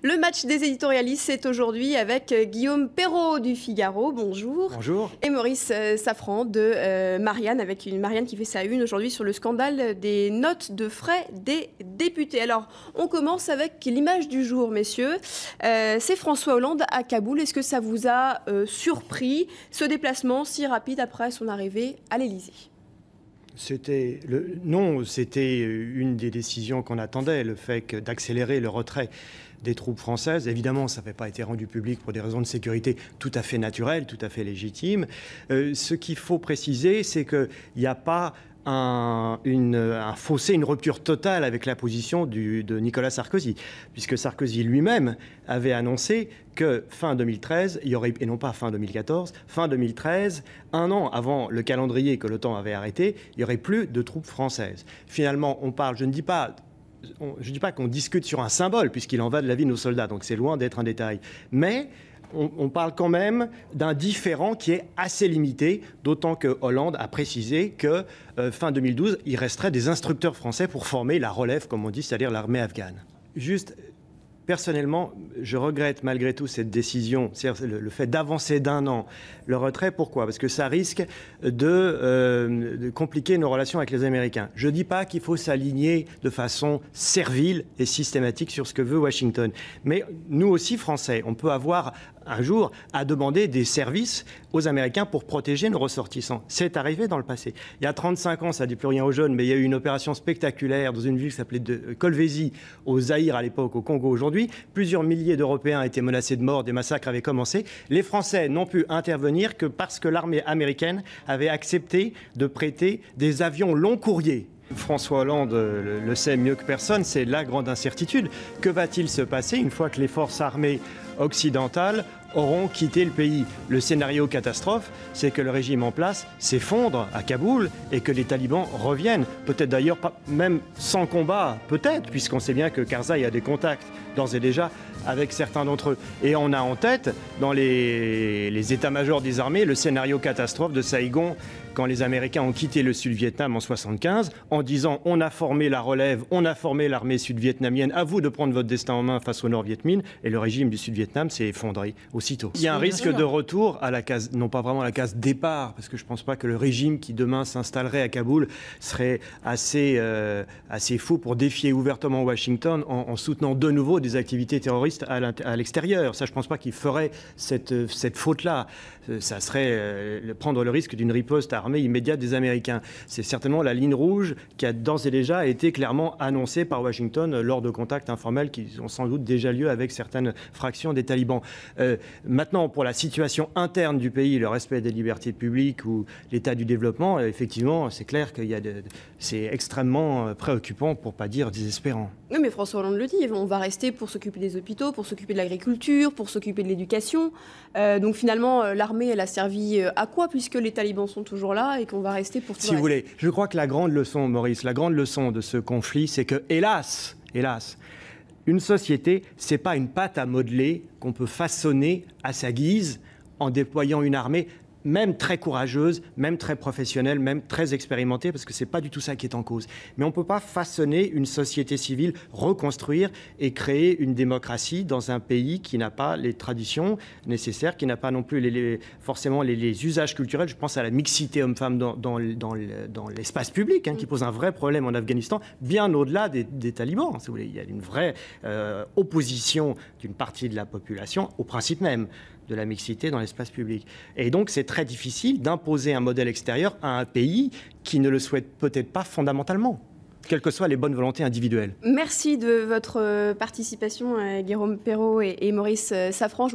Le match des éditorialistes, c'est aujourd'hui avec Guillaume Perrault du Figaro. Bonjour. Bonjour. Et Maurice Safran de Marianne, avec Marianne qui fait sa une aujourd'hui sur le scandale des notes de frais des députés. Alors, on commence avec l'image du jour, messieurs. C'est François Hollande à Kaboul. Est-ce que ça vous a surpris, ce déplacement si rapide après son arrivée à l'Élysée ? Non, c'était une des décisions qu'on attendait, le fait d'accélérer le retrait des troupes françaises. Évidemment, ça n'avait pas été rendu public pour des raisons de sécurité tout à fait naturelles, tout à fait légitimes. Ce qu'il faut préciser, c'est qu'il n'y a pas un fossé, une rupture totale avec la position de Nicolas Sarkozy, puisque Sarkozy lui-même avait annoncé que fin 2013, il y aurait, et non pas fin 2014, fin 2013, un an avant le calendrier que l'OTAN avait arrêté, il n'y aurait plus de troupes françaises. Finalement, on parle, je ne dis pas qu'on discute sur un symbole, puisqu'il en va de la vie de nos soldats, donc c'est loin d'être un détail, mais on parle quand même d'un différend qui est assez limité, d'autant que Hollande a précisé que fin 2012, il resterait des instructeurs français pour former la relève, comme on dit, c'est-à-dire l'armée afghane. Juste, personnellement, je regrette malgré tout cette décision, c'est-à-dire le fait d'avancer d'un an le retrait. Pourquoi ? Parce que ça risque de compliquer nos relations avec les Américains. Je ne dis pas qu'il faut s'aligner de façon servile et systématique sur ce que veut Washington. Mais nous aussi, Français, on peut avoir un jour à demander des services aux Américains pour protéger nos ressortissants. C'est arrivé dans le passé. Il y a 35 ans, ça ne dit plus rien aux jeunes, mais il y a eu une opération spectaculaire dans une ville qui s'appelait Kolwezi, au Zaïre à l'époque, au Congo aujourd'hui. Plusieurs milliers d'Européens étaient menacés de mort, des massacres avaient commencé. Les Français n'ont pu intervenir que parce que l'armée américaine avait accepté de prêter des avions long courriers. François Hollande le sait mieux que personne, c'est la grande incertitude. Que va-t-il se passer une fois que les forces armées occidentales auront quitté le pays? Le scénario catastrophe, c'est que le régime en place s'effondre à Kaboul et que les talibans reviennent. Peut-être d'ailleurs même sans combat, peut-être, puisqu'on sait bien que Karzai a des contacts d'ores et déjà avec certains d'entre eux. Et on a en tête, dans les états-majors des armées, le scénario catastrophe de Saïgon, quand les Américains ont quitté le Sud-Vietnam en 1975, en disant on a formé la relève, on a formé l'armée sud-vietnamienne, à vous de prendre votre destin en main face au Nord-Viet Minh, et le régime du Sud-Vietnam s'est effondré aussitôt. Il y a un risque de retour à la case, non pas vraiment à la case départ, parce que je ne pense pas que le régime qui demain s'installerait à Kaboul serait assez fou pour défier ouvertement Washington en soutenant de nouveau des activités terroristes à l'extérieur. Ça, je ne pense pas qu'il ferait cette faute-là. Ça serait prendre le risque d'une riposte armée immédiate des Américains. C'est certainement la ligne rouge qui a d'ores et déjà été clairement annoncée par Washington lors de contacts informels qui ont sans doute déjà lieu avec certaines fractions des talibans. Maintenant, pour la situation interne du pays, le respect des libertés publiques ou l'état du développement, effectivement, c'est clair que c'est extrêmement préoccupant, pour ne pas dire désespérant. Oui, mais François Hollande le dit, on va rester pour s'occuper des hôpitaux, pour s'occuper de l'agriculture, pour s'occuper de l'éducation. Donc finalement, l'armée, elle a servi à quoi, puisque les talibans sont toujours là et qu'on va rester pour tout le reste ? Si vous voulez, je crois que la grande leçon, Maurice, la grande leçon de ce conflit, c'est que, hélas, une société, c'est pas une pâte à modeler qu'on peut façonner à sa guise en déployant une armée, même très courageuse, même très professionnelle, même très expérimentée, parce que c'est pas du tout ça qui est en cause. Mais on peut pas façonner une société civile, reconstruire et créer une démocratie dans un pays qui n'a pas les traditions nécessaires, qui n'a pas non plus forcément les usages culturels. Je pense à la mixité homme-femme dans l'espace public, qui pose un vrai problème en Afghanistan, bien au-delà des talibans. Si vous voulez. Il y a une vraie opposition d'une partie de la population au principe même de la mixité dans l'espace public. Et donc, c'est très difficile d'imposer un modèle extérieur à un pays qui ne le souhaite peut-être pas fondamentalement, quelles que soient les bonnes volontés individuelles. Merci de votre participation, Guillaume Perrault et Maurice Safran.